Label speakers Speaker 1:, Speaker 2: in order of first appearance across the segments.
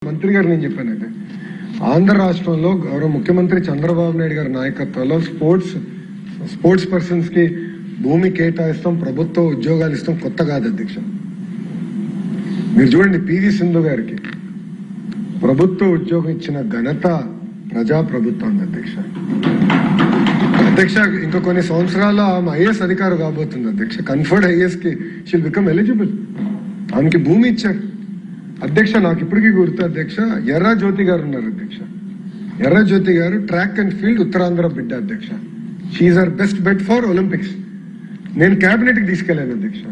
Speaker 1: మంత్రి గారు నేను చెప్పానంటే ఆంధ్ర రాష్ట్రంలో గౌరవ ముఖ్యమంత్రి చంద్రబాబు నాయుడు గారి నాయకత్వంలో స్పోర్ట్స్ పర్సన్స్ కి భూమి కేటాయిస్తాం, ప్రభుత్వ ఉద్యోగాలు ఇస్తాం కొత్త కాదు అధ్యక్ష. మీరు చూడండి, పివి సింధు గారికి ప్రభుత్వ ఉద్యోగం ఇచ్చిన ఘనత ప్రజాప్రభుత్వం అధ్యక్ష. అధ్యక్ష ఇంకా కొన్ని సంవత్సరాల ఆమె ఐఏఎస్ అధికారు కాబోతుంది అధ్యక్ష. కన్ఫర్డ్ ఐఏఎస్ కి షీల్ బికమ్ ఎలిజిబుల్. ఆమెకి భూమి ఇచ్చారు అధ్యక్ష. నాకు ఇప్పటికీ గుర్తు అధ్యక్ష, ఎర్ర జ్యోతి గారు ఉన్నారు అధ్యక్ష. ఎర్ర జ్యోతి గారు ట్రాక్ అండ్ ఫీల్డ్ ఉత్తరాంధ్ర బిడ్డ అధ్యక్ష. She's our best bet for Olympics. నేను కేబినెట్ కి తీసుకెళ్లాను అధ్యక్ష.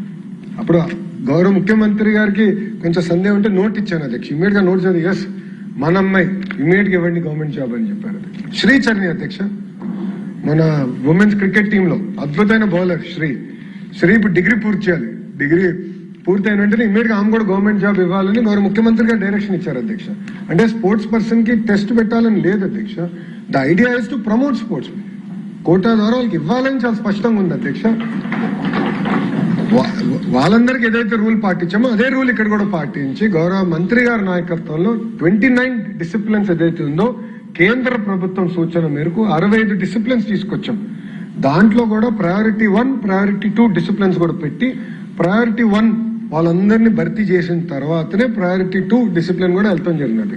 Speaker 1: అప్పుడు గౌరవ ముఖ్యమంత్రి గారికి కొంచెం సందేహం ఉంటే నోట్ ఇచ్చాను అధ్యక్ష. ఇమీడియట్ గా నోట్ చదివి ఎస్ మన అమ్మాయి ఇమీడియట్ గా ఇవ్వండి గవర్నమెంట్ జాబ్ అని చెప్పారు అధ్యక్ష. శ్రీచరణి అధ్యక్ష, మన ఉమెన్స్ క్రికెట్ టీమ్ లో అద్భుతమైన బౌలర్ శ్రీ ఇప్పుడు డిగ్రీ పూర్తి చేయాలి. డిగ్రీ పూర్తయిన వెంటనే ఇమీడియట్ గా ఆమె కూడా గవర్నమెంట్ జాబ్ ఇవ్వాలని గౌరవ ముఖ్యమంత్రి గారు డైరెక్షన్ ఇచ్చారు అధ్యక్ష. అంటే స్పోర్ట్స్ పర్సన్ కి టెస్ట్ పెట్టాలని లేదు అధ్యక్ష. The idea is to promote sports. Quota ద్వారా వాళ్ళకి ఇవ్వాలని చాలా స్పష్టంగా ఉంది అధ్యక్ష. వాళ్ళందరికీ ఏదైతే రూల్ పాటించామో అదే రూల్ ఇక్కడ కూడా పాటించి గౌరవ మంత్రి గారి నాయకత్వంలో 29 డిసిప్లిన్స్ ఏదైతే ఉందో కేంద్ర ప్రభుత్వం సూచన మేరకు 65 డిసిప్లిన్స్ తీసుకొచ్చాం. దాంట్లో కూడా ప్రయారిటీ 1, ప్రయారిటీ 2 డిసిప్లిన్స్ కూడా పెట్టి ప్రయారిటీ 1 వాళ్ళందరినీ భర్తీ చేసిన తర్వాతనే ప్రయారిటీ 2 డిసిప్లిన్ కూడా వెళ్తాం జరిగినది.